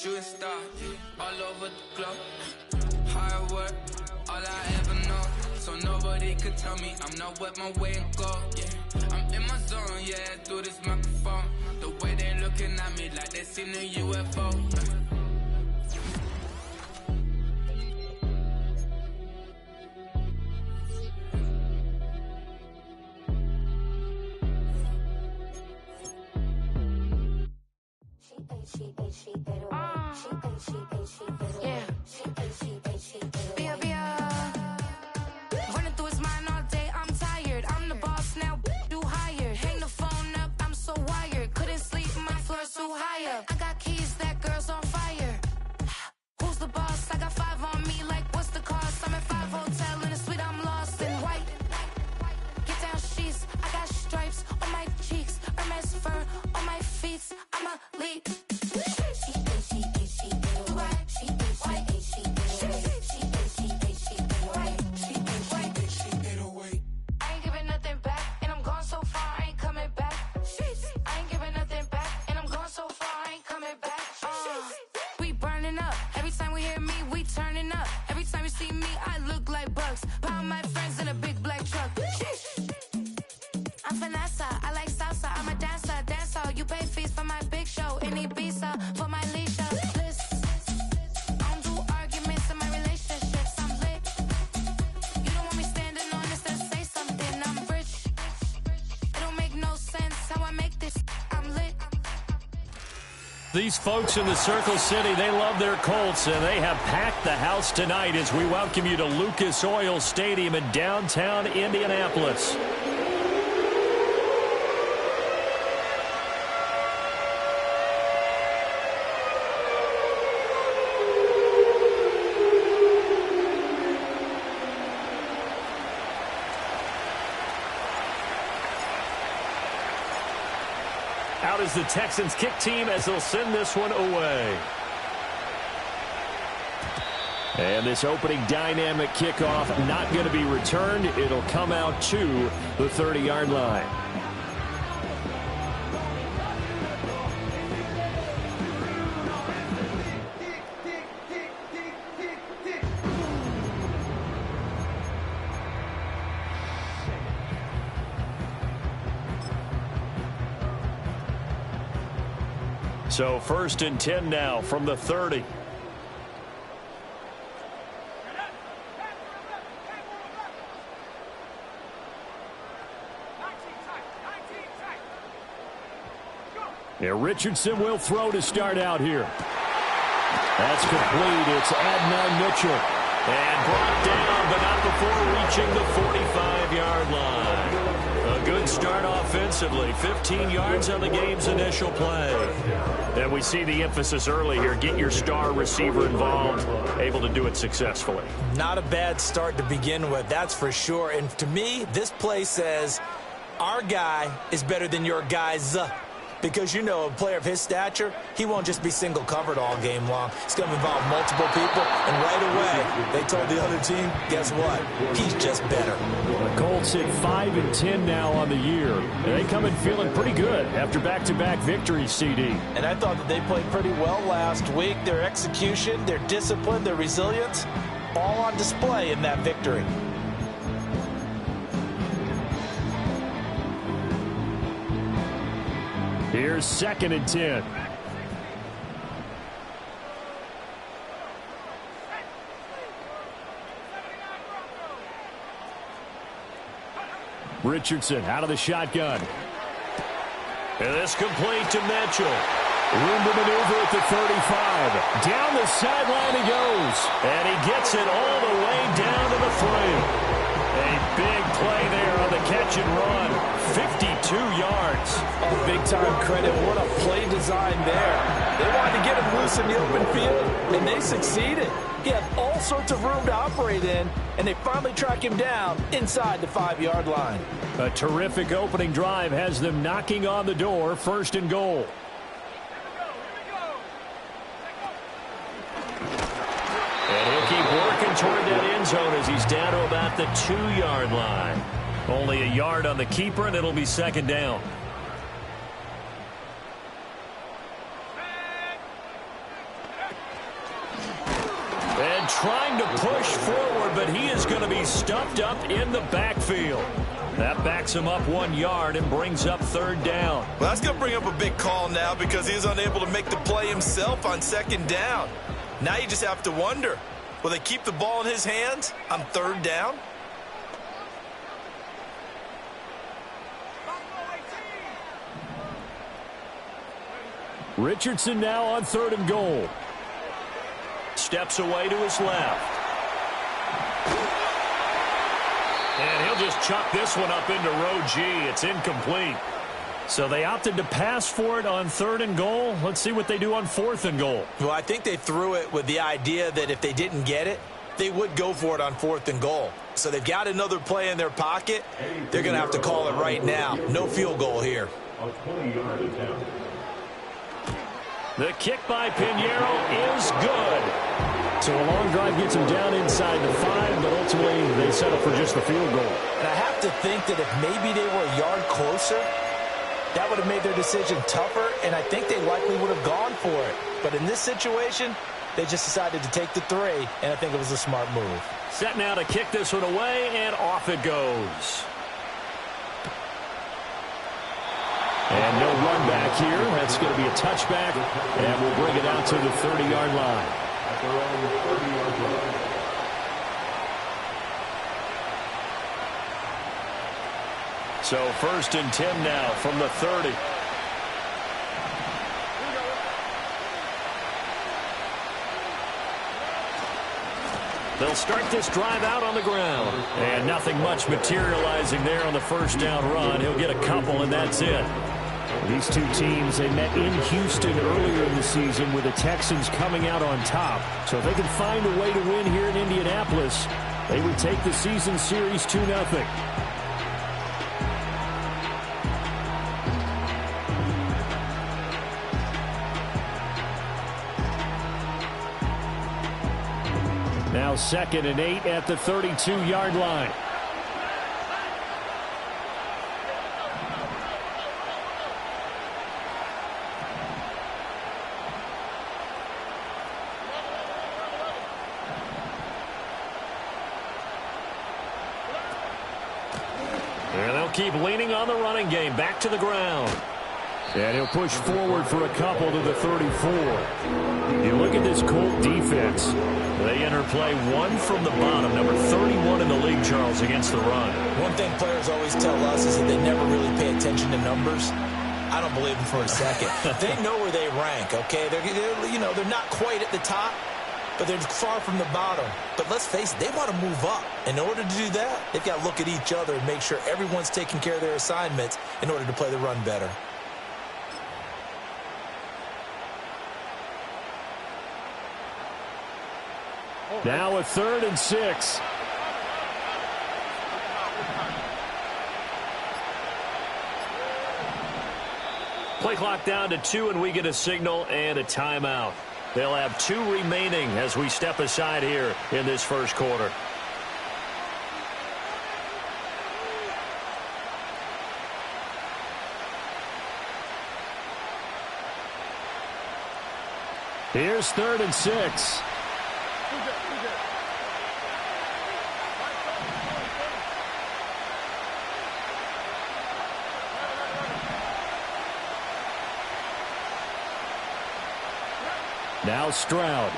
shooting star, all over the globe. Hard work, all I ever know. So nobody could tell me I'm not wet my way and go. Yeah, I'm in my zone, yeah, through this microphone. The way they looking at me like they seen a UFO. These folks in the Circle City, they love their Colts, and they have packed the house tonight as we welcome you to Lucas Oil Stadium in downtown Indianapolis. Out is the Texans kick team as they'll send this one away. And this opening dynamic kickoff not going to be returned. It'll come out to the 30-yard line. So 1st and 10 now from the 30. Yeah, Richardson will throw to start out here. That's complete. It's Adnan Mitchell. And brought down, but not before reaching the 45-yard line. A good start offensively. 15 yards on the game's initial play. And we see the emphasis early here. Get your star receiver involved. Able to do it successfully. Not a bad start to begin with, that's for sure. And to me, this play says our guy is better than your guys. Because, you know, a player of his stature, he won't just be single covered all game long. It's going to involve multiple people, and right away, they told the other team, guess what? He's just better. The Colts hit 5 and 10 now on the year. And they come in feeling pretty good after back-to-back victories, CD. And I thought that they played pretty well last week. Their execution, their discipline, their resilience, all on display in that victory. Here's 2nd and 10. Richardson out of the shotgun. And this complete to Mitchell. Room to maneuver at the 35. Down the sideline he goes. And he gets it all the way down to the 3. A big play there on the catch and run. 52 yards. Oh, big-time credit. What a play design there. They wanted to get him loose in the open field, and they succeeded. He had all sorts of room to operate in, and they finally track him down inside the 5-yard line. A terrific opening drive has them knocking on the door. 1st and goal. And he'll keep working toward that end zone as he's down to about the 2-yard line. Only a yard on the keeper, and it'll be 2nd down. trying to push forward, but he is going to be stuffed up in the backfield. That backs him up 1 yard and brings up third down. Well, that's going to bring up a big call now because he was unable to make the play himself on second down. Now you just have to wonder, will they keep the ball in his hands on third down? Richardson now on 3rd and goal. Steps away to his left. And he'll just chuck this one up into row G. It's incomplete. So they opted to pass for it on 3rd and goal. Let's see what they do on 4th and goal. Well, I think they threw it with the idea that if they didn't get it, they would go for it on 4th and goal. So they've got another play in their pocket. They're going to have to call it right now. No field goal here. The kick by Pinheiro is good. So a long drive gets him down inside the 5, but ultimately they settle for just the field goal. And I have to think that if maybe they were a yard closer, that would have made their decision tougher, and I think they likely would have gone for it. But in this situation, they just decided to take the 3, and I think it was a smart move. Set now to kick this one away, and off it goes. And no run back here. That's going to be a touchback, and we'll bring it out to the 30-yard line. So 1st and 10 now from the 30. They'll start this drive out on the ground. And nothing much materializing there on the first down run. He'll get a couple, and that's it. These two teams, they met in Houston earlier in the season with the Texans coming out on top. So if they can find a way to win here in Indianapolis, they would take the season series 2-0. Now 2nd and 8 at the 32-yard line. And they'll keep leaning on the running game. Back to the ground. And he'll push forward for a couple to the 34. You look at this Colt defense. They enter play 1 from the bottom, number 31 in the league, Charles, against the run. One thing players always tell us is that they never really pay attention to numbers. I don't believe them for a second. They know where they rank, okay? They're not quite at the top, but they're far from the bottom. But let's face it, they want to move up. In order to do that, they've got to look at each other and make sure everyone's taking care of their assignments in order to play the run better. Now a 3rd and 6. Play clock down to 2, and we get a signal and a timeout. They'll have 2 remaining as we step aside here in this first quarter. Here's 3rd and 6. Now Stroud.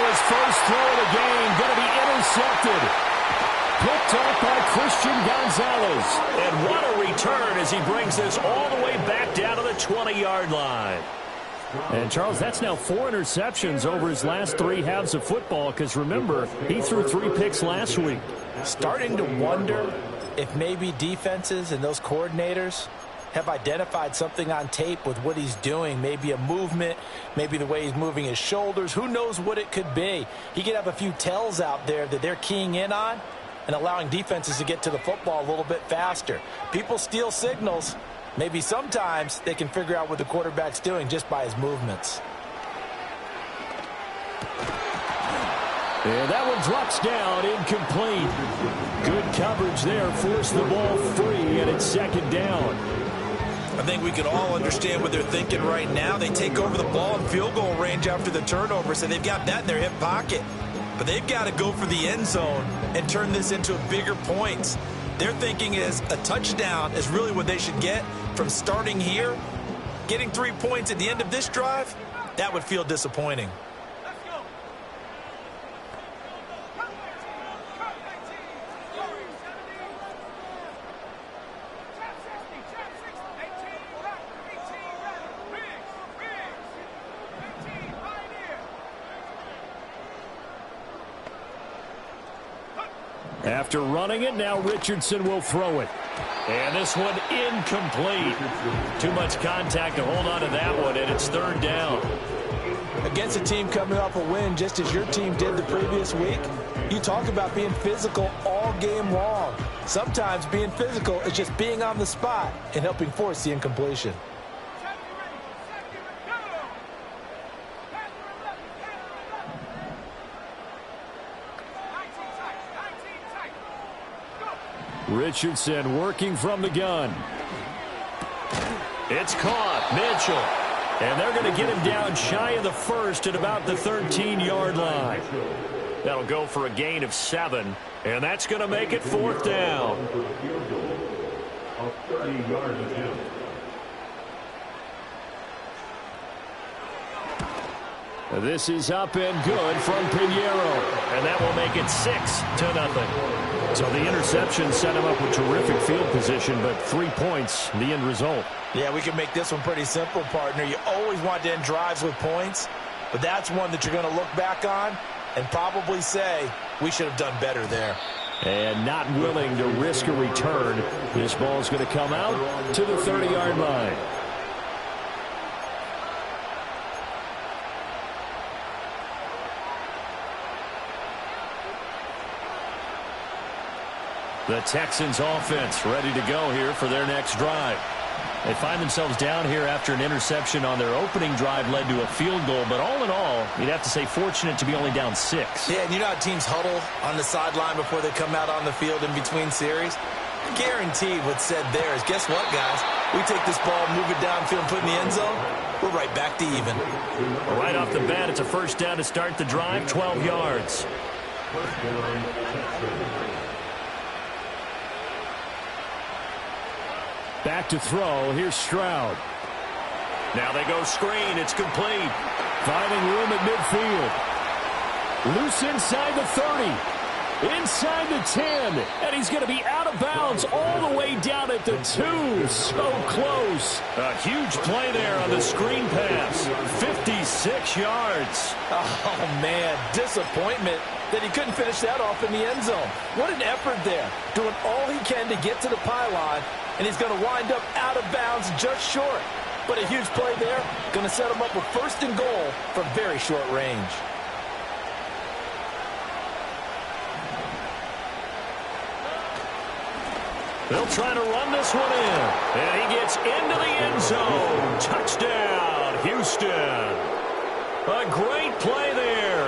His first throw of the game going to be intercepted. Picked off by Christian Gonzalez. And what a return as he brings this all the way back down to the 20-yard line. And, Charles, that's now 4 interceptions over his last 3 halves of football because, remember, he threw 3 picks last week. Starting to wonder if maybe defenses and those coordinators have identified something on tape with what he's doing. Maybe a movement, maybe the way he's moving his shoulders. Who knows what it could be? He could have a few tells out there that they're keying in on and allowing defenses to get to the football a little bit faster. People steal signals. Maybe sometimes they can figure out what the quarterback's doing just by his movements. And that one drops down, incomplete. Good coverage there, forced the ball free, and it's second down. I think we could all understand what they're thinking right now. They take over the ball in field goal range after the turnover, so they've got that in their hip pocket. But they've got to go for the end zone and turn this into bigger points. Their thinking is a touchdown is really what they should get from starting here. Getting 3 points at the end of this drive, that would feel disappointing. After running it, now Richardson will throw it. And this one incomplete. Too much contact to hold on to that one, and it's third down. Against a team coming off a win just as your team did the previous week, you talk about being physical all game long. Sometimes being physical is just being on the spot and helping force the incompletion. Richardson working from the gun. It's caught. Mitchell. And they're going to get him down shy of the first at about the 13-yard line. That'll go for a gain of 7. And that's going to make it fourth down. This is up and good from Pinheiro. And that will make it 6-0. So the interception set him up with terrific field position, but 3 points, the end result. Yeah, we can make this one pretty simple, partner. You always want to end drives with points, but that's one that you're going to look back on and probably say, we should have done better there. And not willing to risk a return. This ball is going to come out to the 30-yard line. The Texans offense ready to go here for their next drive. They find themselves down here after an interception on their opening drive led to a field goal. But all in all, you'd have to say fortunate to be only down 6. Yeah, and you know how teams huddle on the sideline before they come out on the field in between series? Guaranteed what's said there is, guess what, guys? We take this ball, move it downfield, and put it in the end zone, we're right back to even. Well, right off the bat, it's a first down to start the drive, 12 yards. Back to throw. Here's Stroud. Now they go screen. It's complete. Finding room at midfield. Loose inside the 30. Inside the 10. And he's going to be out of bounds all the way down at the 2. So close. A huge play there on the screen pass. 56 yards. Oh, man. Disappointment that he couldn't finish that off in the end zone. What an effort there. Doing all he can to get to the pylon. And he's going to wind up out of bounds just short. But a huge play there. Going to set him up with first and goal from very short range. They'll try to run this one in. And he gets into the end zone. Touchdown, Houston. A great play there.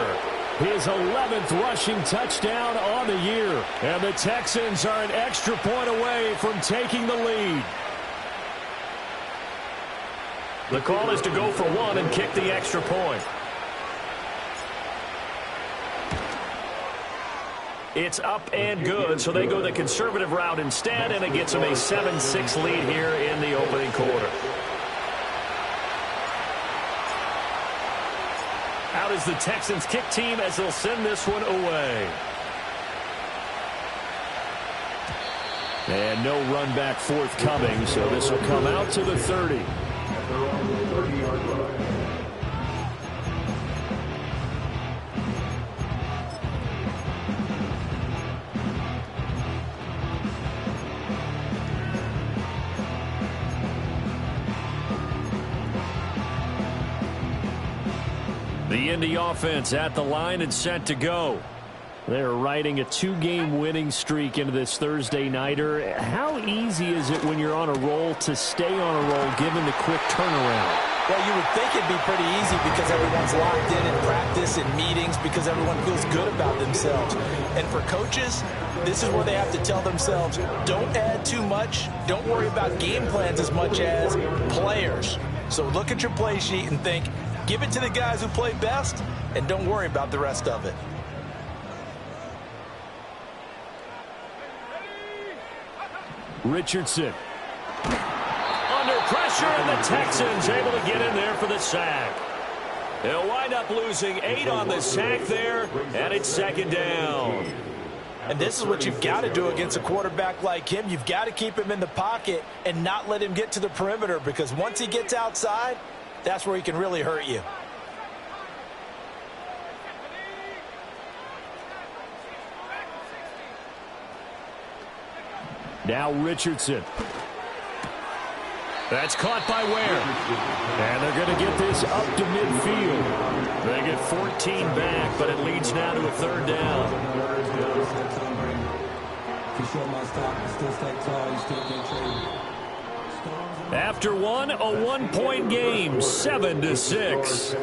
His 11th rushing touchdown on the year. And the Texans are an extra point away from taking the lead. The call is to go for 1 and kick the extra point. It's up and good, so they go the conservative route instead, and it gets them a 7-6 lead here in the opening quarter. Out is the Texans kick team as they'll send this one away. And no run back forthcoming, so this will come out to the 30. The Indy offense at the line and set to go. They're riding a 2-game winning streak into this Thursday nighter. How easy is it when you're on a roll to stay on a roll given the quick turnaround? Well, you would think it'd be pretty easy because everyone's locked in practice and meetings because everyone feels good about themselves. And for coaches, this is where they have to tell themselves, don't add too much, don't worry about game plans as much as players. So look at your play sheet and think, give it to the guys who play best, and don't worry about the rest of it. Richardson. Under pressure, and the Texans able to get in there for the sack. They'll wind up losing 8 on the sack there, and it's second down. And this is what you've got to do against a quarterback like him. You've got to keep him in the pocket and not let him get to the perimeter, because once he gets outside, that's where he can really hurt you. Now Richardson. That's caught by Ware. And they're going to get this up to midfield. They get 14 back, but it leads now to a third down. After one, a 1-point game, 7-6.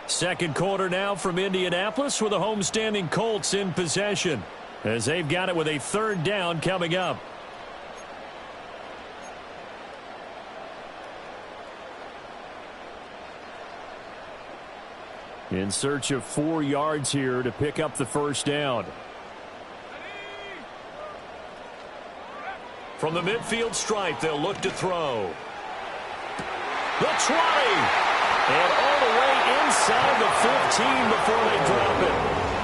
Second quarter now from Indianapolis with the homestanding Colts in possession, as they've got it with a third down coming up. In search of 4 yards here to pick up the first down. From the midfield stripe, they'll look to throw. The 20! And all the way inside the 15 before they drop it.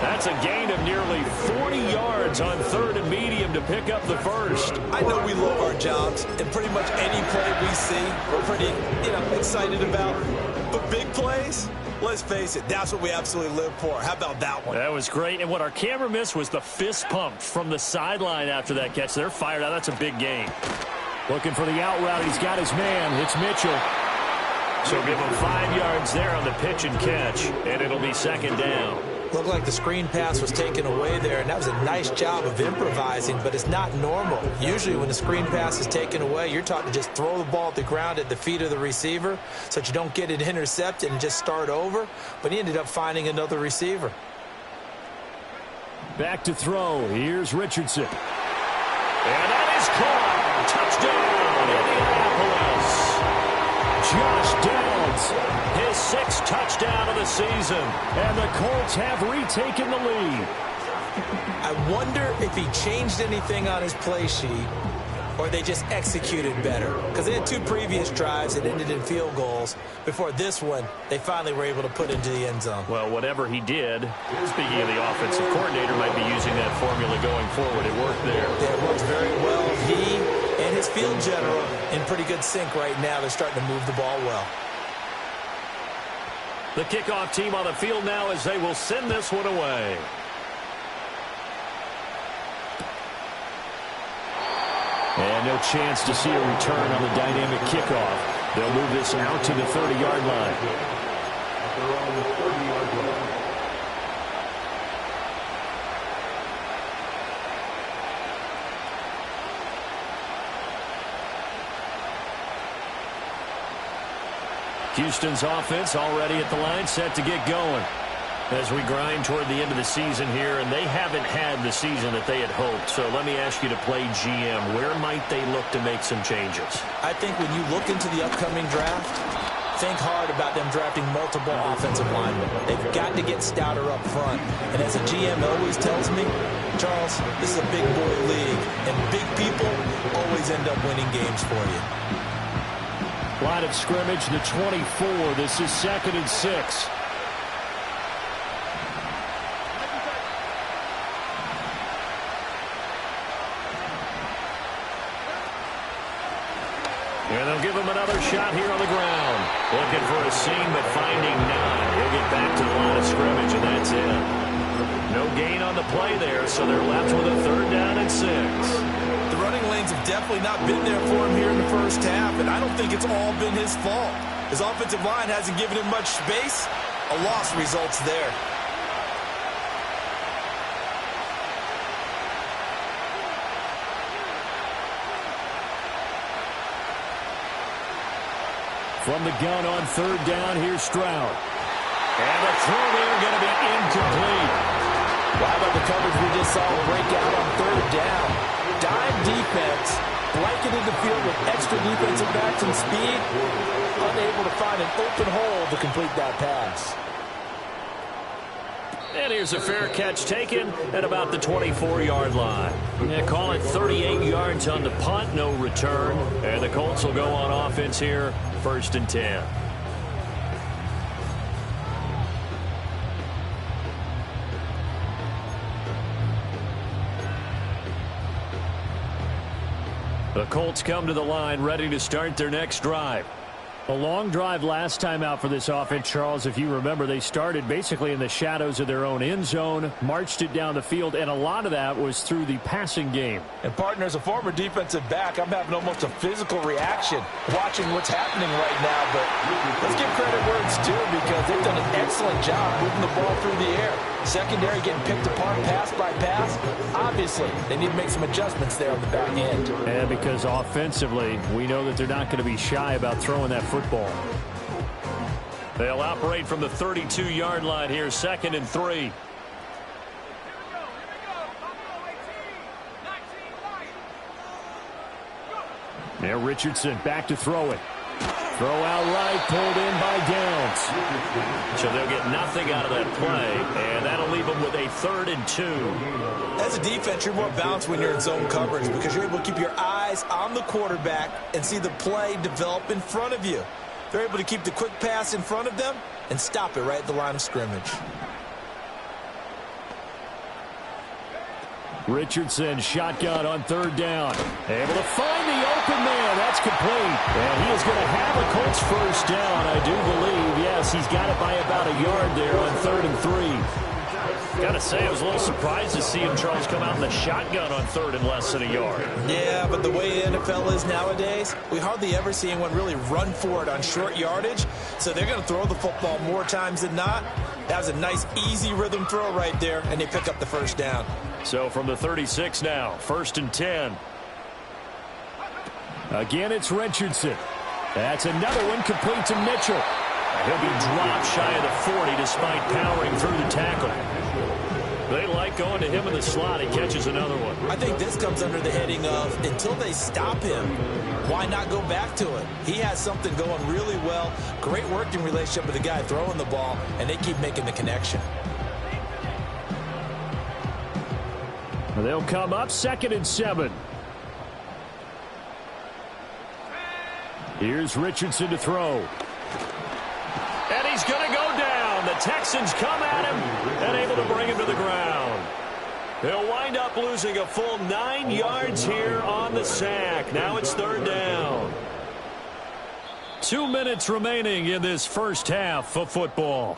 That's a gain of nearly 40 yards on third and medium to pick up the first. I know we love our jobs, and pretty much any play we see, we're pretty, excited about. But big plays, let's face it, that's what we absolutely live for. How about that one? That was great. And what our camera missed was the fist pump from the sideline after that catch. They're fired out. That's a big gain. Looking for the out route. He's got his man. It's Mitchell. So give him 5 yards there on the pitch and catch, and it'll be second down. Looked like the screen pass was taken away there, and that was a nice job of improvising, but it's not normal. Usually when the screen pass is taken away, you're taught to just throw the ball at the ground at the feet of the receiver so that you don't get it intercepted and just start over, but he ended up finding another receiver. Back to throw. Here's Richardson. And that is caught. Touchdown, Indianapolis. Josh Downs, his 6th touchdown of the season, and the Colts have retaken the lead. I wonder if he changed anything on his play sheet or they just executed better, because they had 2 previous drives that ended in field goals. Before this one, they finally were able to put into the end zone. Well, whatever he did, speaking of the offensive coordinator, might be using that formula going forward. It worked there. Yeah, it works very well. He and his field general in pretty good sync right now. They're starting to move the ball well. The kickoff team on the field now as they will send this one away. And no chance to see a return on the dynamic kickoff. They'll move this out to the 30-yard line. They're on the 30-yard line. Houston's offense already at the line, set to get going as we grind toward the end of the season here, and they haven't had the season that they had hoped. So let me ask you to play GM. Where might they look to make some changes? I think when you look into the upcoming draft, think hard about them drafting multiple offensive linemen. They've got to get stouter up front. And as a GM always tells me, Charles, this is a big boy league, and big people always end up winning games for you. Line of scrimmage, the 24. This is 2nd and 6. And they'll give him another shot here on the ground. Looking for a seam, but finding none. He'll get back to the line of scrimmage, and that's it. No gain on the play there, so they're left with a 3rd down and 6. The running lanes have definitely not been there for him here in the first half, and I don't think it's all been his fault. His offensive line hasn't given him much space. A loss results there. From the gun on third down, here's Stroud. And the throw there going to be incomplete. Wow, about the coverage we just saw break out on third down. Dime defense, blanketed the field with extra defensive backs and speed, unable to find an open hole to complete that pass. And here's a fair catch taken at about the 24-yard line. Yeah, call it 38 yards on the punt, no return. And the Colts will go on offense here, 1st and 10. The Colts come to the line ready to start their next drive. A long drive last time out for this offense, Charles. If you remember, they started basically in the shadows of their own end zone, marched it down the field, and a lot of that was through the passing game. And, partner, as a former defensive back, I'm having almost a physical reaction watching what's happening right now. But let's give credit where it's due because they've done an excellent job moving the ball through the air. Secondary getting picked apart pass by pass. Obviously, they need to make some adjustments there on the back end. And because offensively, we know that they're not going to be shy about throwing that football. They'll operate from the 32-yard line here, 2nd and 3. Now Richardson back to throw it. Throw out right, pulled in by Downs. So they'll get nothing out of that play, and that'll leave them with a 3rd and 2. As a defense, you're more balanced when you're in zone coverage because you're able to keep your eyes on the quarterback and see the play develop in front of you. They're able to keep the quick pass in front of them and stop it right at the line of scrimmage. Richardson shotgun on 3rd down. Able to find the open man. That's complete. And he is going to have a Colts 1st down, I do believe. Yes, he's got it by about a yard there on 3rd and 3. Got to say, I was a little surprised to see him, Charles, come out in the shotgun on 3rd and less than a yard. Yeah, but the way the NFL is nowadays, we hardly ever see anyone really run for it on short yardage. So they're going to throw the football more times than not. That was a nice, easy rhythm throw right there, and they pick up the 1st down. So from the 36 now, 1st and 10. Again, it's Richardson. That's another one complete to Mitchell. He'll be dropped shy of the 40 despite powering through the tackle. They like going to him in the slot. He catches another one. I think this comes under the heading of until they stop him, why not go back to it? He has something going really well. Great working relationship with the guy throwing the ball, and they keep making the connection. They'll come up 2nd and 7. Here's Richardson to throw. And he's going to go down. The Texans come at him and able to bring him to the ground. They'll wind up losing a full 9 yards here on the sack. Now it's 3rd down. 2 minutes remaining in this first half of football.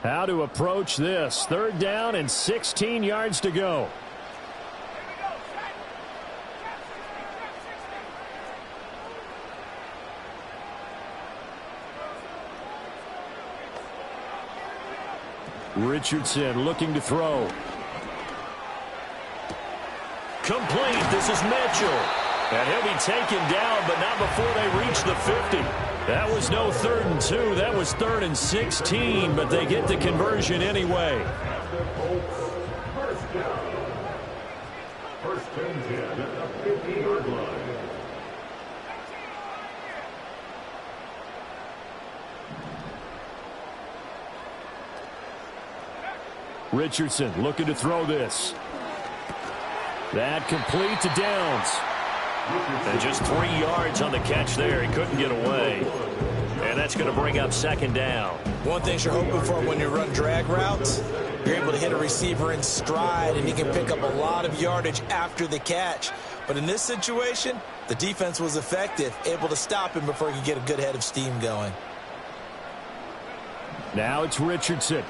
How to approach this. 3rd down and 16 yards to go. Richardson looking to throw. Complete. This is Mitchell. And he'll be taken down, but not before they reach the 50. That was no 3rd and 2. That was 3rd and 16, but they get the conversion anyway. First and 10 at the 50-yard line. Richardson looking to throw this. That complete to Downs. And just 3 yards on the catch there. He couldn't get away. And that's going to bring up 2nd down. One thing you're hoping for when you run drag routes, you're able to hit a receiver in stride, and he can pick up a lot of yardage after the catch. But in this situation, the defense was effective, able to stop him before he could get a good head of steam going. Now it's Richardson.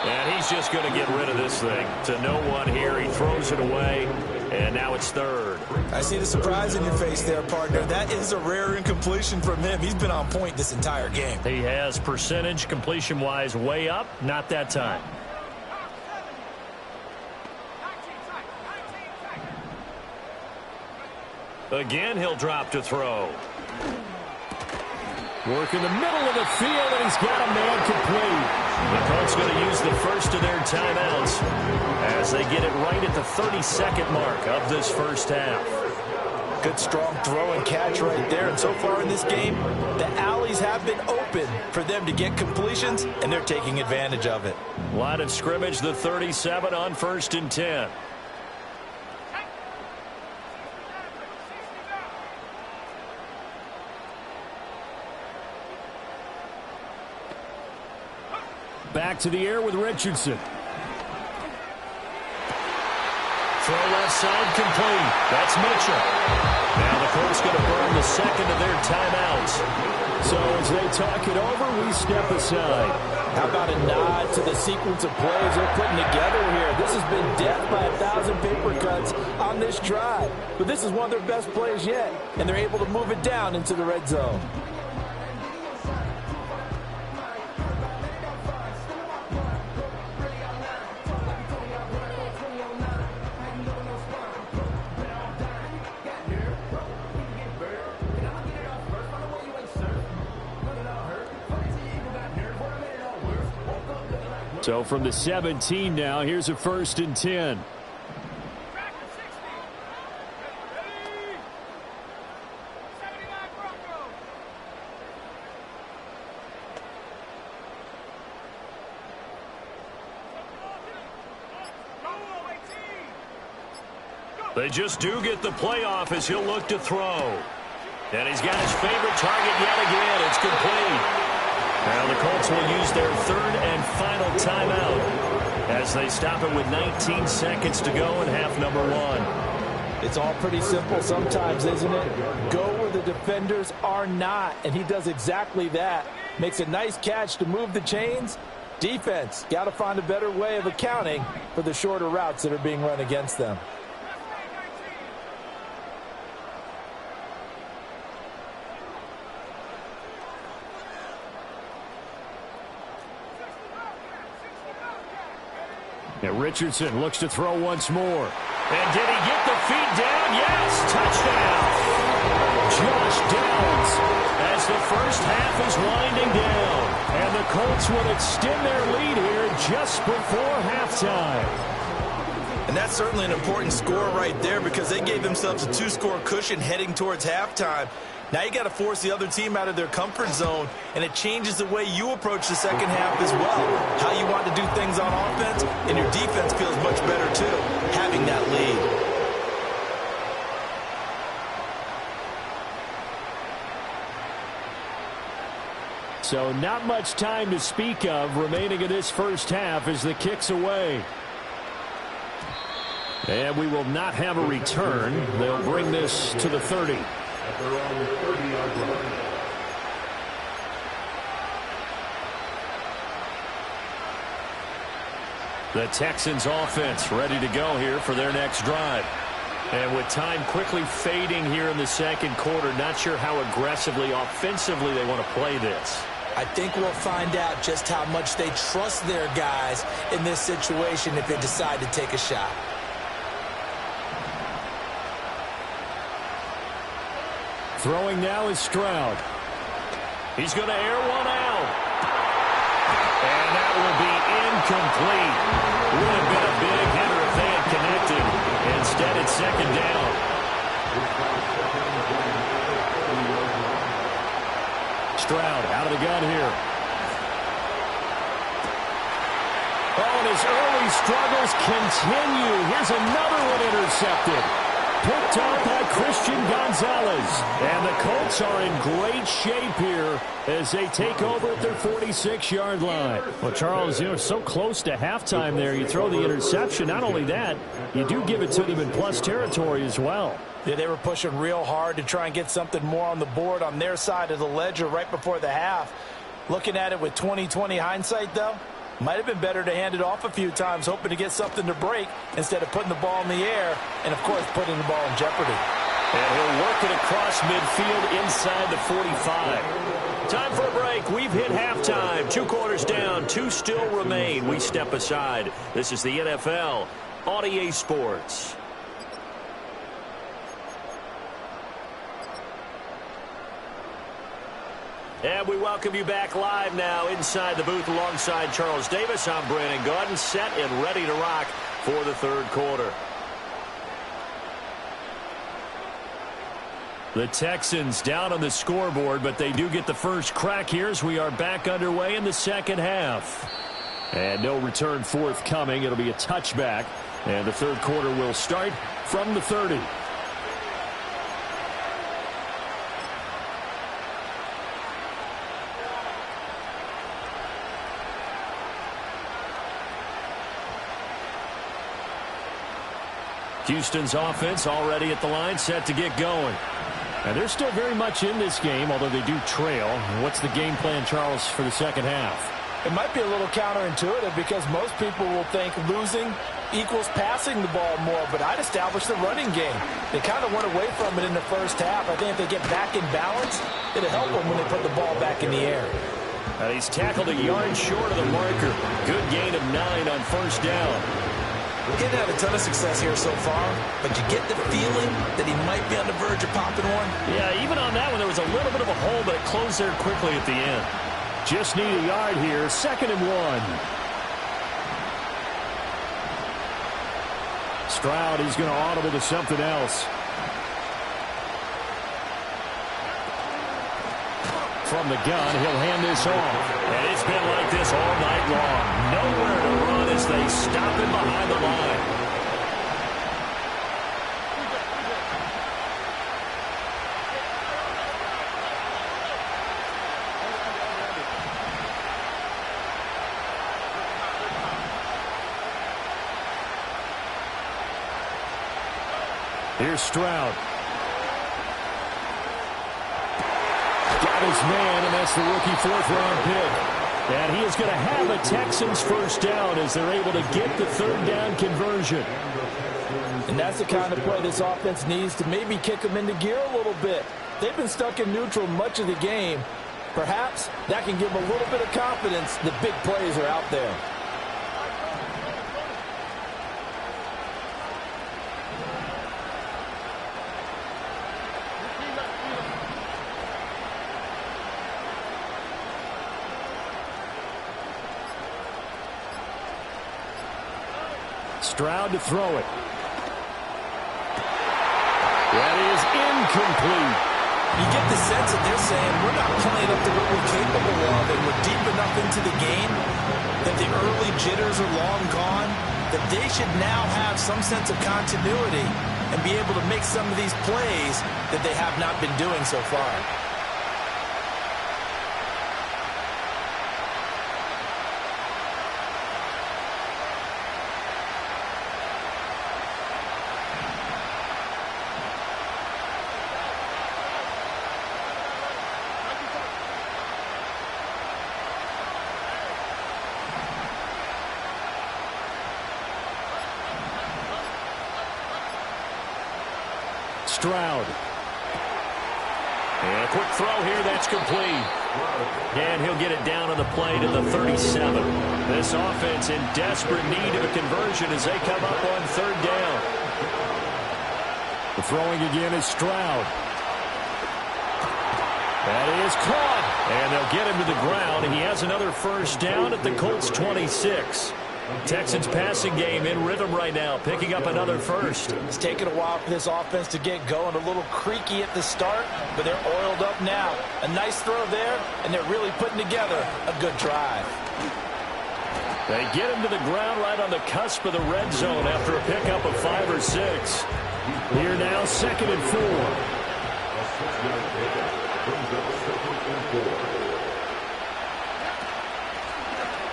And he's just going to get rid of this thing to no one here. He throws it away, and now it's 3rd. I see the surprise in your face there, partner. That is a rare incompletion from him. He's been on point this entire game. He has percentage completion-wise way up. Not that time. Again, he'll drop to throw. Work in the middle of the field, and he's got a man complete. The Colts going to use the first of their timeouts as they get it right at the 32nd mark of this first half. Good, strong throw and catch right there. And so far in this game, the alleys have been open for them to get completions, and they're taking advantage of it. Line of scrimmage, the 37 on 1st and 10. Back to the air with Richardson. Throw left side complete. That's Mitchell. Now the Colts going to burn the second of their timeouts. So as they talk it over, we step aside. How about a nod to the sequence of plays they're putting together here? This has been death by 1,000 paper cuts on this drive. But this is one of their best plays yet, and they're able to move it down into the red zone. So from the 17 now, here's a 1st and 10. They just do get the playoff as he'll look to throw. And he's got his favorite target yet again. It's complete. Now the Colts will use their 3rd and final timeout as they stop it with 19 seconds to go in half number 1. It's all pretty simple sometimes, isn't it? Go where the defenders are not, and he does exactly that. Makes a nice catch to move the chains. Defense, got to find a better way of accounting for the shorter routes that are being run against them. And Richardson looks to throw once more. And did he get the feet down? Yes, touchdown. Josh Downs as the first half is winding down. And the Colts will extend their lead here just before halftime. And that's certainly an important score right there because they gave themselves a 2-score cushion heading towards halftime. Now you got to force the other team out of their comfort zone, and it changes the way you approach the second half as well. How you want to do things on offense, and your defense feels much better too, having that lead. So not much time to speak of remaining in this first half as the kick's away. And we will not have a return. They'll bring this to the 30. At their own 30-yard line. The Texans offense ready to go here for their next drive. And with time quickly fading here in the second quarter, not sure how aggressively, offensively they want to play this. I think we'll find out just how much they trust their guys in this situation if they decide to take a shot. Throwing now is Stroud. He's going to air one out. And that will be incomplete. Would have been a big hitter if they had connected. Instead, it's second down. Stroud out of the gun here. Oh, and his early struggles continue. Here's another one intercepted. Picked off by Christian Gonzalez. And the Colts are in great shape here as they take over at their 46-yard line. Well, Charles, you know, so close to halftime there. You throw the interception. Not only that, you do give it to them in plus territory as well. Yeah, they were pushing real hard to try and get something more on the board on their side of the ledger right before the half. Looking at it with 20/20 hindsight, though, might have been better to hand it off a few times, hoping to get something to break instead of putting the ball in the air and, of course, putting the ball in jeopardy. And he'll work it across midfield inside the 45. Time for a break. We've hit halftime. 2 quarters down. 2 still remain. We step aside. This is the NFL on EA Sports. And we welcome you back live now inside the booth alongside Charles Davis. I'm Brandon Gaudin, set and ready to rock for the third quarter. The Texans down on the scoreboard, but they do get the first crack here as we are back underway in the second half. And no return forthcoming. It'll be a touchback. And the third quarter will start from the 30. Houston's offense already at the line, set to get going. And they're still very much in this game, although they do trail. What's the game plan, Charles, for the second half? It might be a little counterintuitive because most people will think losing equals passing the ball more, but I'd establish the running game. They kind of went away from it in the first half. I think if they get back in balance, it'll help them when they put the ball back in the air. And he's tackled a yard short of the marker. Good gain of 9 on first down. He didn't have a ton of success here so far, but you get the feeling that he might be on the verge of popping one. Yeah, even on that one, there was a little bit of a hole, but it closed there quickly at the end. Just need a yard here, 2nd and 1. Stroud, he's going to audible to something else. From the gun, he'll hand this off. And it's been like this all night long. Nowhere to run as they stop him behind the line. Here's Stroud. Got his man, and that's the rookie 4th-round pick. And he is going to have a Texans first down as they're able to get the 3rd down conversion. And that's the kind of play this offense needs to maybe kick them into gear a little bit. They've been stuck in neutral much of the game. Perhaps that can give them a little bit of confidence that big plays are out there. Stroud to throw it. That is incomplete. You get the sense that they're saying we're not playing up to what we're capable of, and we're deep enough into the game that the early jitters are long gone, that they should now have some sense of continuity and be able to make some of these plays that they have not been doing so far. Stroud. And a quick throw here, that's complete. And he'll get it down on the play to the 37. This offense in desperate need of a conversion as they come up on 3rd down. The throwing again is Stroud. That is caught. And they'll get him to the ground. He has another first down at the Colts 26. Texans passing game in rhythm right now, picking up another first. It's taken a while for this offense to get going. A little creaky at the start, but they're oiled up now. A nice throw there, and they're really putting together a good drive. They get him to the ground right on the cusp of the red zone after a pickup of 5 or 6. Here now, 2nd and 4.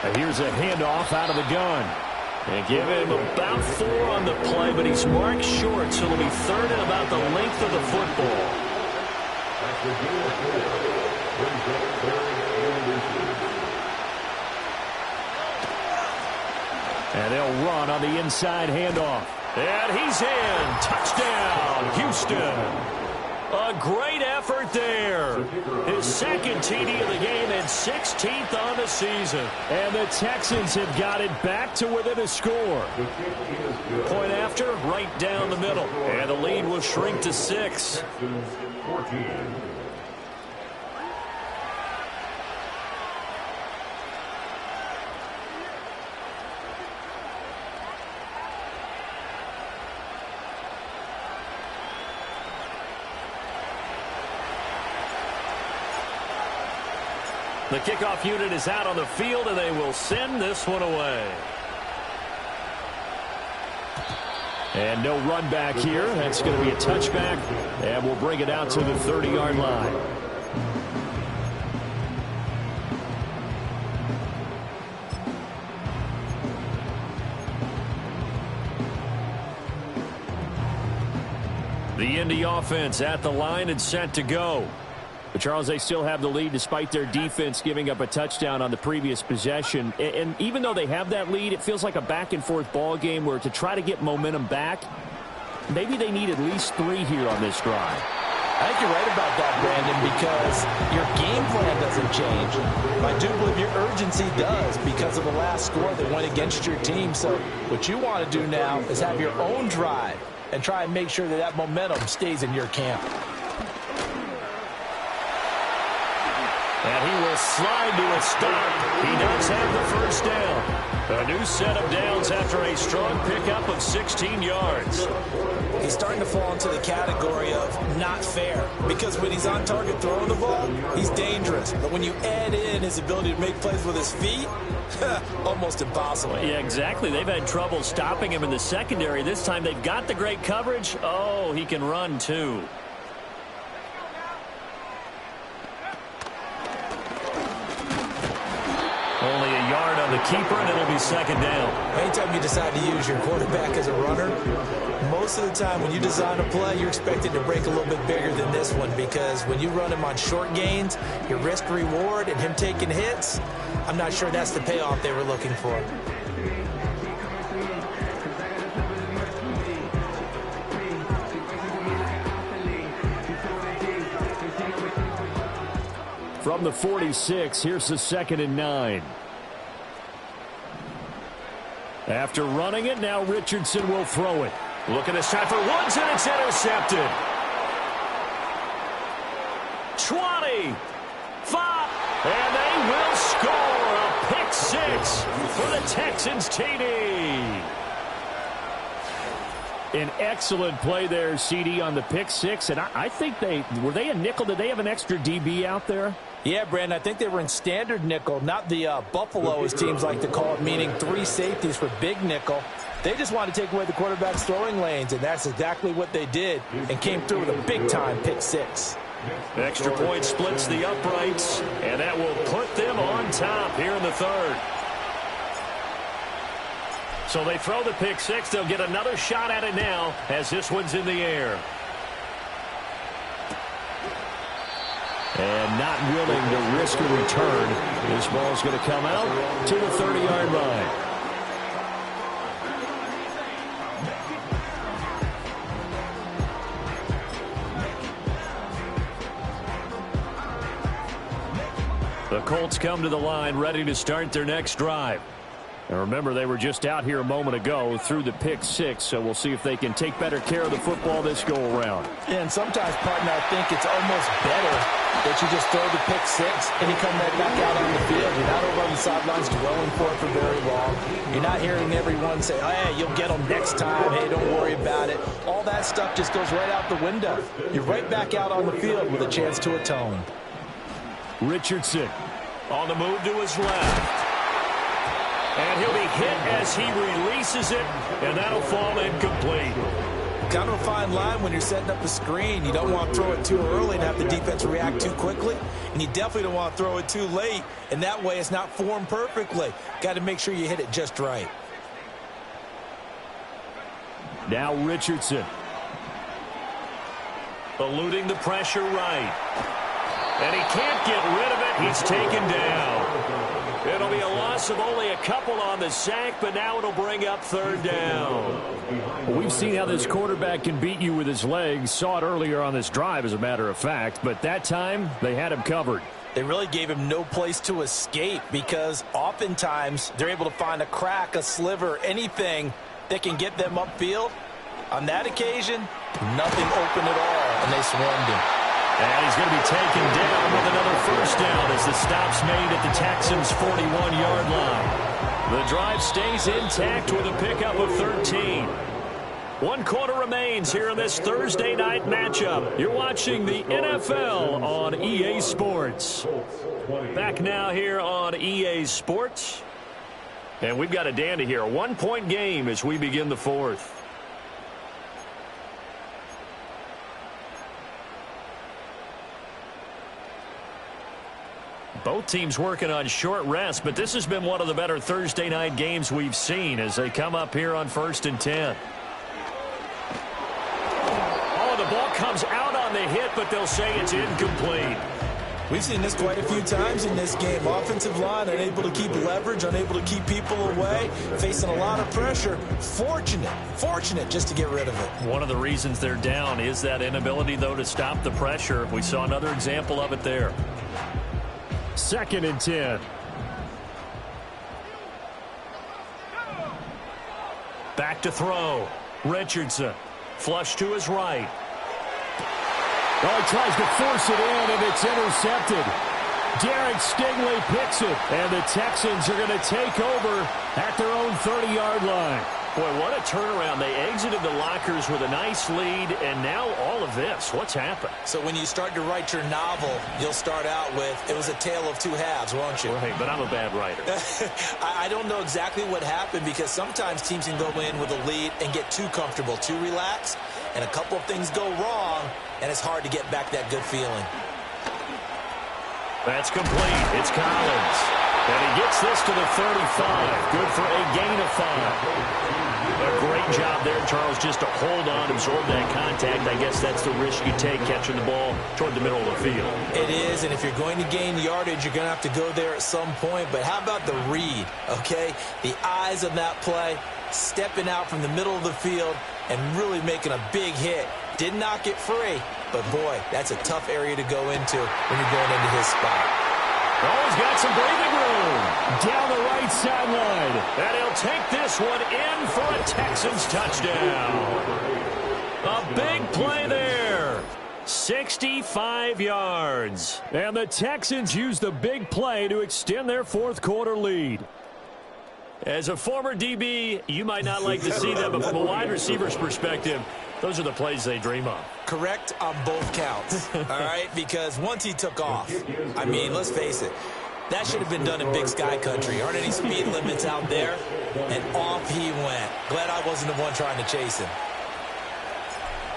And here's a handoff out of the gun. And give him about 4 on the play, but he's marked short, so it'll be 3rd and about the length of the football. And they'll run on the inside handoff. And he's in. Touchdown, Houston. A great effort there. His 2nd TD of the game and 16th on the season. And the Texans have got it back to within a score. Point after, right down the middle. And the lead will shrink to 6. The kickoff unit is out on the field, and they will send this one away. And no run back here. That's going to be a touchback, and we'll bring it out to the 30-yard line. The Indy offense at the line and set to go. But, Charles, they still have the lead despite their defense giving up a touchdown on the previous possession. And even though they have that lead, it feels like a back-and-forth ball game where to try to get momentum back, maybe they need at least 3 here on this drive. I think you're right about that, Brandon, because your game plan doesn't change. I do believe your urgency does because of the last score that went against your team. So what you want to do now is have your own drive and try and make sure that that momentum stays in your camp. And he will slide to a stop. He does have the first down. A new set of downs after a strong pickup of 16 yards. He's starting to fall into the category of not fair, because when he's on target throwing the ball, he's dangerous. But when you add in his ability to make plays with his feet, almost impossible. Yeah, exactly. They've had trouble stopping him in the secondary. This time they've got the great coverage. Oh, he can run too. Only a yard on the keeper, and it'll be second down. Anytime you decide to use your quarterback as a runner, most of the time when you design a play, you're expected to break a little bit bigger than this one, because when you run him on short gains, your risk-reward and him taking hits, I'm not sure that's the payoff they were looking for. From the 46, here's the 2nd and 9. After running it, now Richardson will throw it. Looking to shot for Woods, and it's intercepted. 20, 5, and they will score a pick 6 for the Texans TD. An excellent play there, CD, on the pick 6. And I think were they a nickel? Did they have an extra DB out there? Yeah, Brandon, I think they were in standard nickel, not the Buffalo, as teams like to call it, meaning 3 safeties for big nickel. They just wanted to take away the quarterback's throwing lanes, and that's exactly what they did, and came through with a big-time pick 6. Extra point splits the uprights, and that will put them on top here in the 3rd. So they throw the pick 6. They'll get another shot at it now as this one's in the air. And not willing to risk a return. This ball's going to come out to the 30-yard line. The Colts come to the line ready to start their next drive. And remember, they were just out here a moment ago through the pick 6, so we'll see if they can take better care of the football this go-around. Yeah, and sometimes, partner, I think it's almost better that you just throw the pick 6 and you come right back out on the field. You're not over on the sidelines dwelling for it for very long. You're not hearing everyone say, oh, hey, you'll get them next time. Hey, don't worry about it. All that stuff just goes right out the window. You're right back out on the field with a chance to atone. Richardson on the move to his left. And he'll be hit as he releases it, and that'll fall incomplete. Kind of a fine line when you're setting up a screen. You don't want to throw it too early and have the defense react too quickly. And you definitely don't want to throw it too late, and that way it's not formed perfectly. Got to make sure you hit it just right. Now Richardson. Eluding the pressure right. And he can't get rid of it. He's taken down. It'll be a loss of only a couple on the sack, but now it'll bring up 3rd down. Well, we've seen how this quarterback can beat you with his legs. Saw it earlier on this drive, as a matter of fact. But that time, they had him covered. They really gave him no place to escape, because oftentimes they're able to find a crack, a sliver, anything that can get them upfield. On that occasion, nothing open at all, and they swarmed him. And he's going to be taken down with another first down as the stop's made at the Texans' 41-yard line. The drive stays intact with a pickup of 13. 1 quarter remains here in this Thursday night matchup. You're watching the NFL on EA Sports. Back now here on EA Sports. And we've got a dandy here. A 1-point game as we begin the fourth. Both teams working on short rest, but this has been one of the better Thursday night games we've seen as they come up here on 1st and 10. Oh, the ball comes out on the hit, but they'll say it's incomplete. We've seen this quite a few times in this game. Offensive line unable to keep leverage, unable to keep people away, facing a lot of pressure. Fortunate just to get rid of it. One of the reasons they're down is that inability, though, to stop the pressure. We saw another example of it there. 2nd and 10. Back to throw. Richardson. Flush to his right. Oh, he tries to force it in, and it's intercepted. Derek Stingley picks it, and the Texans are going to take over at their own 30-yard line. Boy, what a turnaround. They exited the lockers with a nice lead, and now all of this. What's happened? So when you start to write your novel, you'll start out with, it was a tale of two halves, won't you? Right, but I'm a bad writer. I don't know exactly what happened because sometimes teams can go in with a lead and get too comfortable, too relaxed, and a couple of things go wrong, and it's hard to get back that good feeling. That's complete. It's Collins. And he gets this to the 35. Good for a gain of 5. A great job there, Charles, just to hold on, absorb that contact. I guess that's the risk you take catching the ball toward the middle of the field. It is, and if you're going to gain yardage, you're going to have to go there at some point. But how about the read, okay? The eyes of that play, stepping out from the middle of the field and really making a big hit. Did not get free, but, boy, that's a tough area to go into when you're going into his spot. Oh, he's got some breathing room. Down the right sideline. And he'll take this one in for a Texans touchdown. A big play there. 65 yards. And the Texans use the big play to extend their fourth quarter lead. As a former DB, you might not like to see that, but from a wide receiver's perspective, those are the plays they dream of. Correct on both counts, all right? Because once he took off, I mean, let's face it, that should have been done in Big Sky Country. Aren't any speed limits out there? And off he went. Glad I wasn't the one trying to chase him.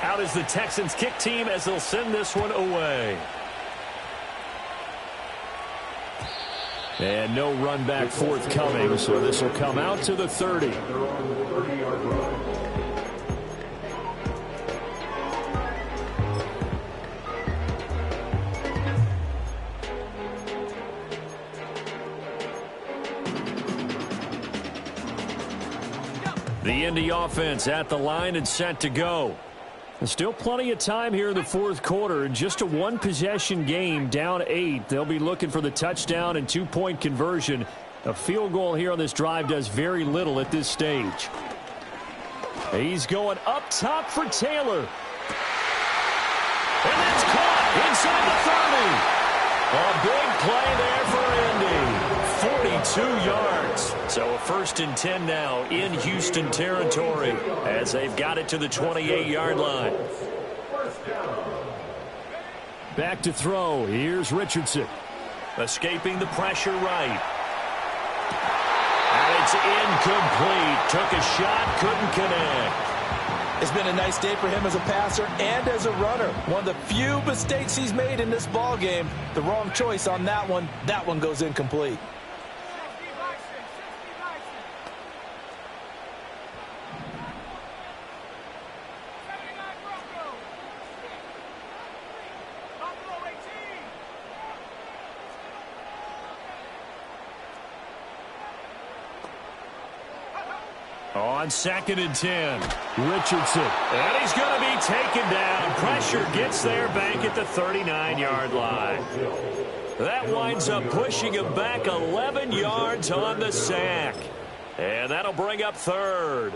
Out is the Texans kick team as they'll send this one away. And no run back forthcoming, so this will come out to the 30. The Indy offense at the line and set to go. And still plenty of time here in the fourth quarter. Just a one-possession game, down 8. They'll be looking for the touchdown and two-point conversion. A field goal here on this drive does very little at this stage. He's going up top for Taylor. And that's caught inside the 30. A big play there for Indy. 42 yards. So a 1st and 10 now in Houston territory as they've got it to the 28-yard line. Back to throw. Here's Richardson. Escaping the pressure right. And it's incomplete. Took a shot, couldn't connect. It's been a nice day for him as a passer and as a runner. One of the few mistakes he's made in this ball game. The wrong choice on that one. That one goes incomplete. On 2nd and 10. Richardson. And he's going to be taken down. Pressure gets there, bank at the 39-yard line. That winds up pushing him back 11 yards on the sack. And that'll bring up 3rd.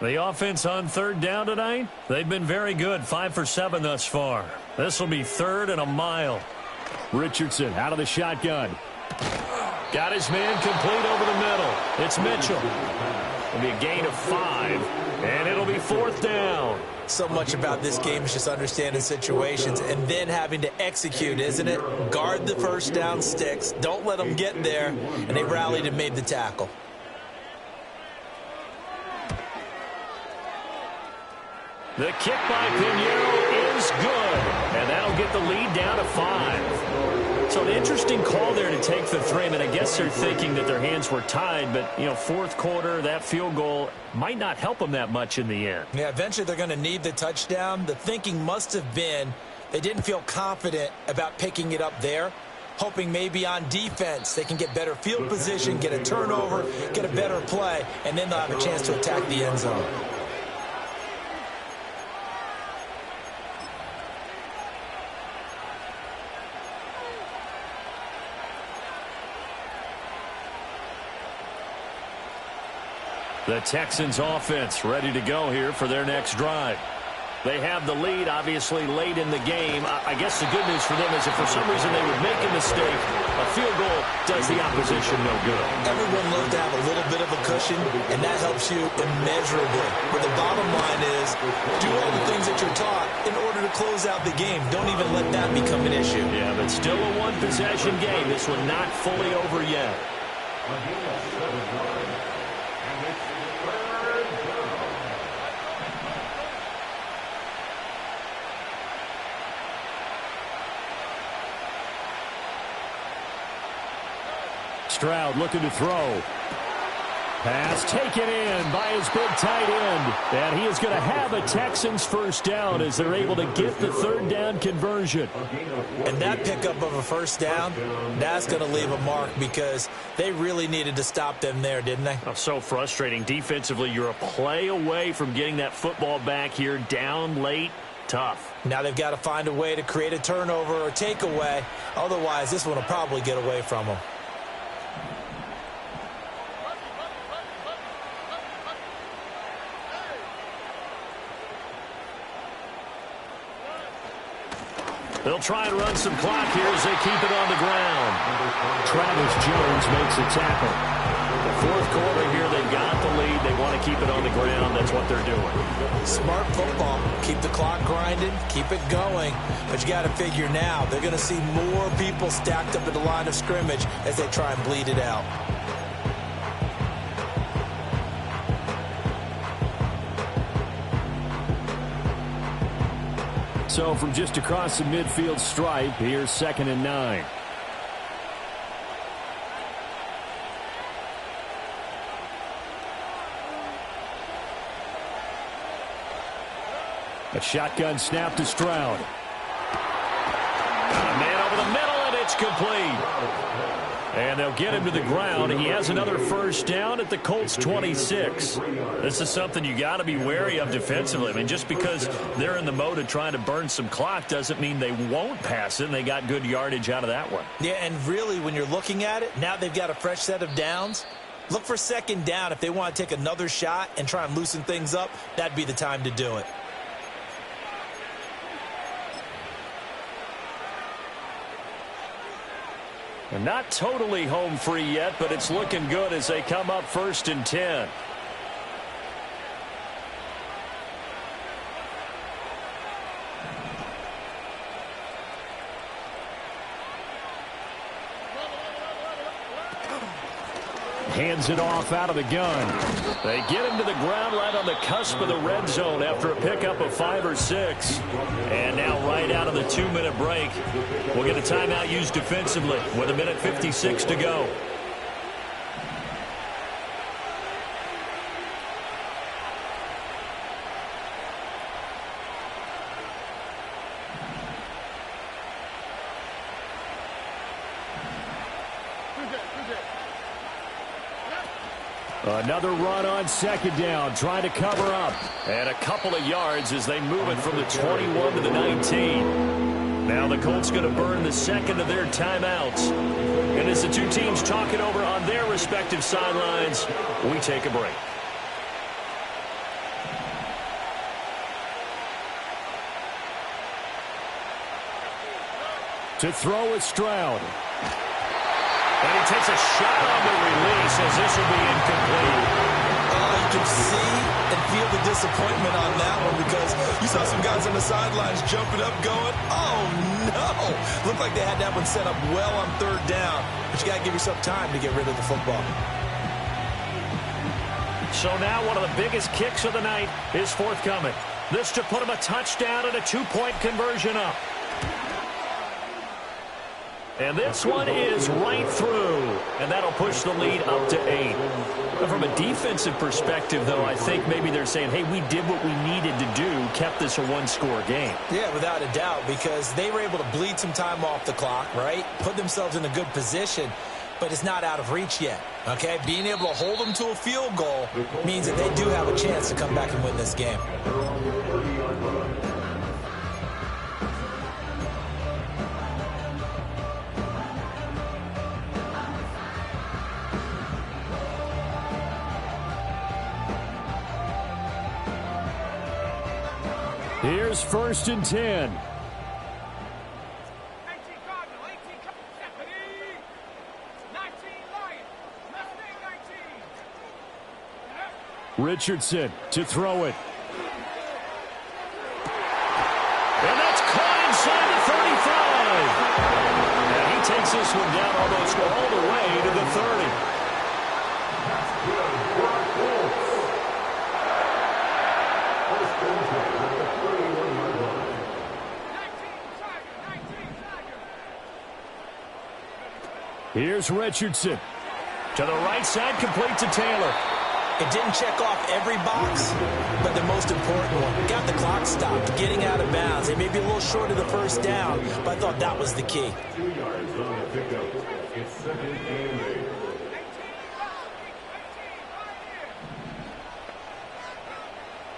The offense on 3rd down tonight, they've been very good, 5 for 7 thus far. This will be 3rd and a mile. Richardson out of the shotgun. Got his man complete over the middle. It's Mitchell. It'll be a gain of 5, and it'll be 4th down. So much about this game is just understanding situations and then having to execute, isn't it? Guard the first down sticks. Don't let them get there. And they rallied and made the tackle. The kick by Pinheiro is good. And that'll get the lead down to 5. So an interesting call there to take the 3. I mean, I guess they're thinking that their hands were tied, but, you know, 4th quarter, that field goal might not help them that much in the end. Yeah, eventually they're going to need the touchdown. The thinking must have been they didn't feel confident about picking it up there, hoping maybe on defense they can get better field position, get a turnover, get a better play, and then they'll have a chance to attack the end zone. The Texans offense ready to go here for their next drive. They have the lead, obviously, late in the game. I guess the good news for them is if for some reason they would make a mistake, a field goal does the opposition no good. Everyone loves to have a little bit of a cushion, and that helps you immeasurably. But the bottom line is do all the things that you're taught in order to close out the game. Don't even let that become an issue. Yeah, but still a one-possession game. This one not fully over yet. Stroud looking to throw. Pass taken in by his big tight end. And he is going to have a Texans first down as they're able to get the 3rd down conversion. And that pickup of a first down, that's going to leave a mark because they really needed to stop them there, didn't they? Oh, so frustrating. Defensively, you're a play away from getting that football back here down late. Tough. Now they've got to find a way to create a turnover or takeaway. Otherwise, this one will probably get away from them. They'll try and run some clock here as they keep it on the ground. Travis Jones makes a tackle. The 4th quarter here, they've got the lead. They want to keep it on the ground. That's what they're doing. Smart football. Keep the clock grinding. Keep it going. But you got to figure now they're going to see more people stacked up at the line of scrimmage as they try and bleed it out. So from just across the midfield stripe, here's 2nd and 9. A shotgun snap to Stroud. Got a man over the middle, and it's complete. And they'll get him to the ground. He has another first down at the Colts 26. This is something you got to be wary of defensively. I mean, just because they're in the mode of trying to burn some clock doesn't mean they won't pass it, and they got good yardage out of that one. Yeah, and really, when you're looking at it, now they've got a fresh set of downs. Look for 2nd down. If they want to take another shot and try and loosen things up, that'd be the time to do it. They're not totally home free yet, but it's looking good as they come up 1st and 10. Hands it off out of the gun. They get him to the ground right on the cusp of the red zone after a pickup of 5 or 6. And now right out of the 2-minute break, we'll get a timeout used defensively with 1:56 to go. Another run on 2nd down, trying to cover up. And a couple of yards as they move it from the 21 to the 19. Now the Colts going to burn the 2nd of their timeouts. And as the two teams talk it over on their respective sidelines, we take a break. To throw is Stroud. And he takes a shot on the release as this will be incomplete. You can see and feel the disappointment on that one because you saw some guys on the sidelines jumping up going, oh, no. Looked like they had that one set up well on third down. But you got to give yourself time to get rid of the football. So now one of the biggest kicks of the night is forthcoming. This to put him a touchdown and a 2-point conversion up. And this one is right through, and that'll push the lead up to 8. But from a defensive perspective, though, I think maybe they're saying, hey, we did what we needed to do, kept this a one-score game. Yeah, without a doubt, because they were able to bleed some time off the clock, right? Put themselves in a good position, but it's not out of reach yet, okay? Being able to hold them to a field goal means that they do have a chance to come back and win this game. Here's 1st and 10. Richardson to throw it. And that's caught inside the 35. And he takes this one down almost all the way to the 30. Here's Richardson. To the right side, complete to Taylor. It didn't check off every box, but the most important one. Got the clock stopped, getting out of bounds. It may be a little short of the first down, but I thought that was the key. 2 yards on the pickup. It's 2nd and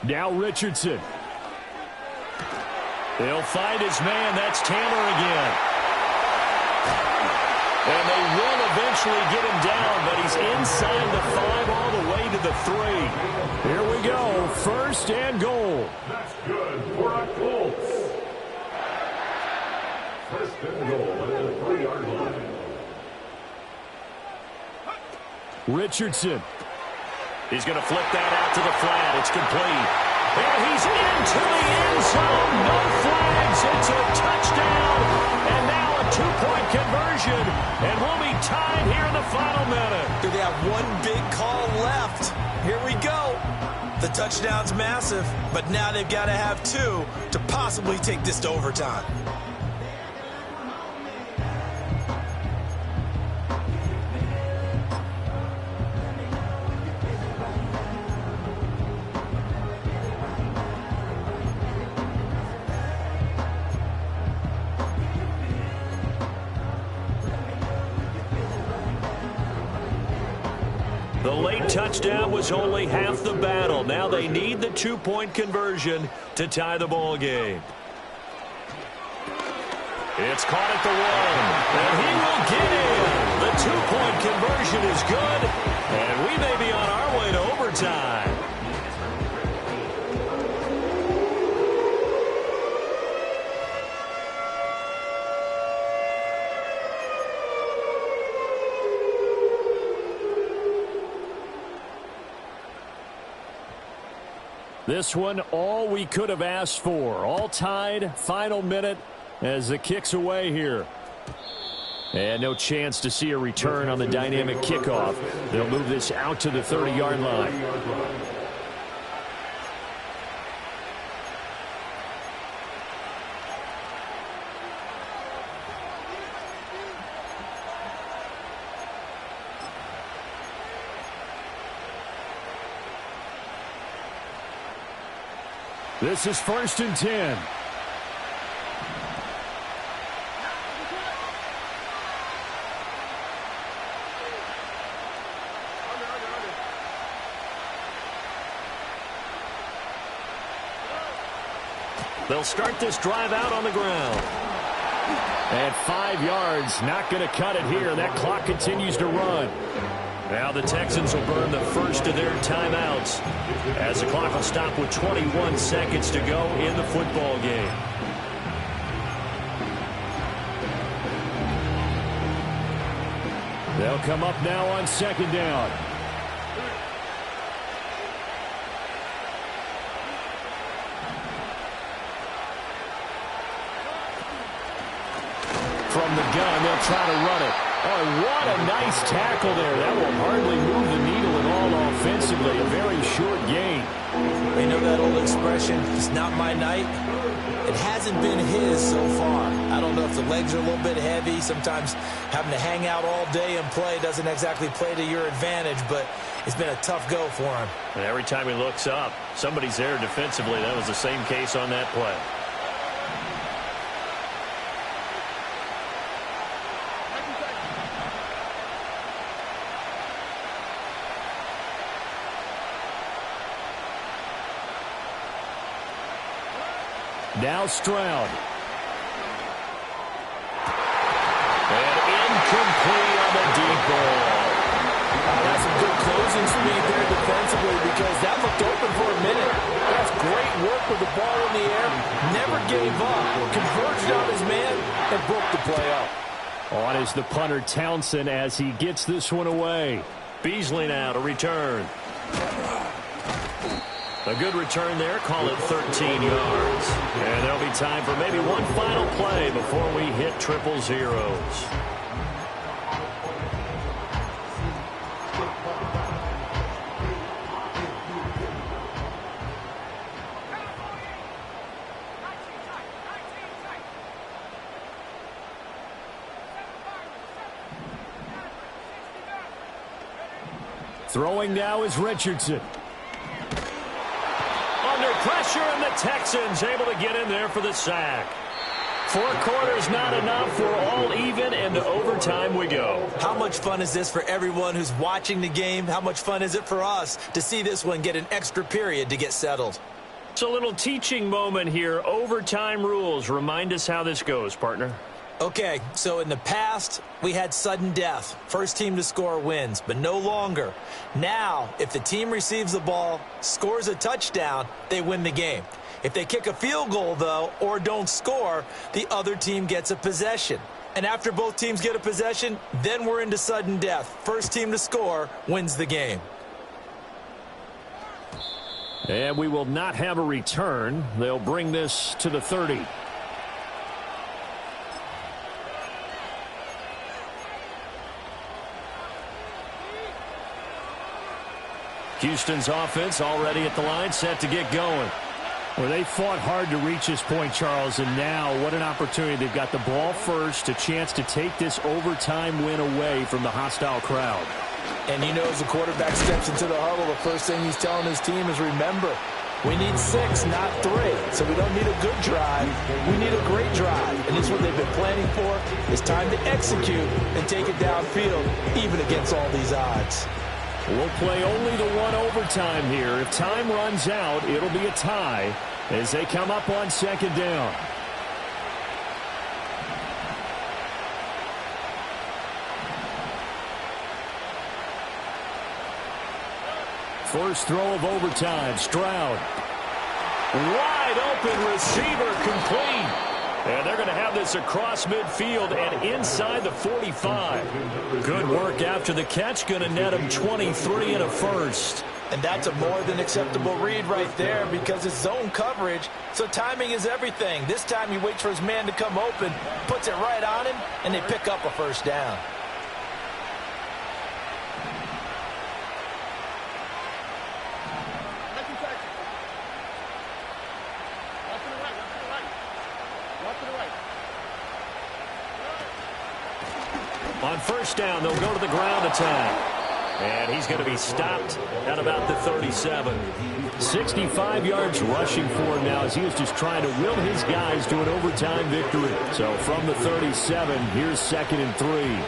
8. Now Richardson. He'll find his man. That's Taylor again. And they will eventually get him down, but he's inside the 5 all the way to the 3. Here we go. 1st and goal. That's good for a Colts. 1st and goal at the 3-yard line. Richardson. He's going to flip that out to the flat. It's complete. And he's into the end zone. No flags. It's a touchdown. And now a 2-point conversion. And we'll be tied here in the final minute. Do they have one big call left? Here we go. The touchdown's massive, but now they've got to have 2 to possibly take this to overtime. The late touchdown was only half the battle. Now they need the 2-point conversion to tie the ball game. It's caught at the 1, and he will get in. The 2-point conversion is good, and we may be on our way to overtime. This one, all we could have asked for. All tied, final minute as the kick's away here. And no chance to see a return on the dynamic kickoff. They'll move this out to the 30-yard line. This is 1st and 10. They'll start this drive out on the ground. And 5 yards, not going to cut it here. That clock continues to run. Now the Texans will burn the first of their timeouts as the clock will stop with 21 seconds to go in the football game. They'll come up now on second down. From the gun, they'll try to run it. Oh, what a nice tackle there. That will hardly move the needle at all offensively. A very short gain. You know that old expression, it's not my night? It hasn't been his so far. I don't know if the legs are a little bit heavy. Sometimes having to hang out all day and play doesn't exactly play to your advantage, but it's been a tough go for him. And every time he looks up, somebody's there defensively. That was the same case on that play. Now Stroud. And incomplete on the deep ball. That's some good closing speed there defensively because that looked open for a minute. That's great work with the ball in the air. Never gave up. Converged on his man and broke the play up. On is the punter Townsend as he gets this one away. Beasley now to return. A good return there. Call it 13 yards. And there'll be time for maybe one final play before we hit triple zeros. Throwing now is Richardson. Under pressure, and the Texans able to get in there for the sack. 4 quarters not enough. We're all even, and to overtime we go. How much fun is this for everyone who's watching the game? How much fun is it for us to see this one get an extra period to get settled? It's a little teaching moment here. Overtime rules. Remind us how this goes, partner. Okay, so in the past, we had sudden death. First team to score wins, but no longer. Now, if the team receives the ball, scores a touchdown, they win the game. If they kick a field goal, though, or don't score, the other team gets a possession. And after both teams get a possession, then we're into sudden death. First team to score wins the game. And we will not have a return. They'll bring this to the 30. Houston's offense already at the line, set to get going. Well, they fought hard to reach this point, Charles, and now what an opportunity. They've got the ball first, a chance to take this overtime win away from the hostile crowd. And you know, as the quarterback steps into the huddle, the first thing he's telling his team is, remember, we need 6, not 3. So we don't need a good drive. We need a great drive. And this is what they've been planning for. It's time to execute and take it downfield, even against all these odds. We'll play only the one overtime here. If time runs out, it'll be a tie as they come up on second down. First throw of overtime, Stroud. Wide open receiver, complete. And they're going to have this across midfield and inside the 45. Good work after the catch. Going to net him 23 and a first. And that's a more than acceptable read right there because it's zone coverage, so timing is everything. This time he waits for his man to come open, puts it right on him, and they pick up a first down. On first down, they'll go to the ground attack. And he's going to be stopped at about the 37. 65 yards rushing for him now as he was just trying to will his guys to an overtime victory. So from the 37, here's 2nd and 3.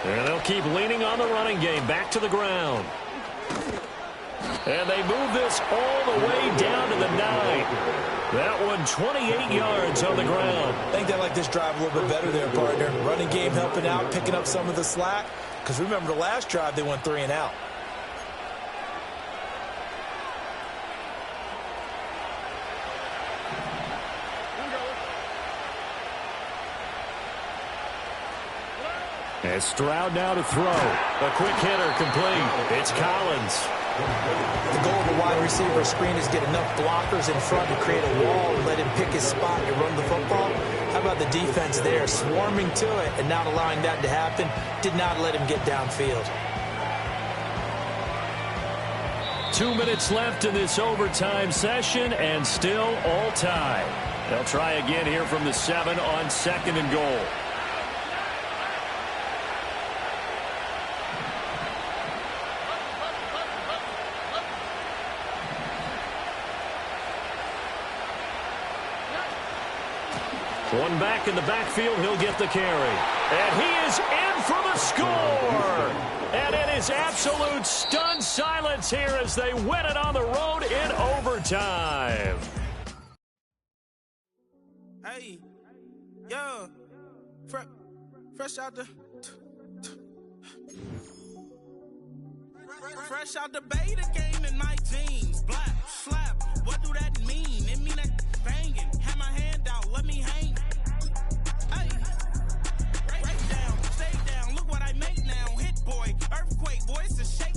And they'll keep leaning on the running game. Back to the ground. And they move this all the way down to the 9. That one 28 yards on the ground. I think they like this drive a little bit better there, partner. Running game helping out, picking up some of the slack. Because remember the last drive, they went 3 and out. And Stroud now to throw. A quick hitter complete. It's Collins. The goal of a wide receiver screen is get enough blockers in front to create a wall and let him pick his spot to run the football. How about the defense there, swarming to it and not allowing that to happen? Did not let him get downfield. 2 minutes left in this overtime session, and still all tied. They'll try again here from the 7 on 2nd and goal. One back in the backfield, he'll get the carry. And he is in for the score! And it is absolute stunned silence here as they win it on the road in overtime. Hey, yo, fresh out the beta game in my jeans.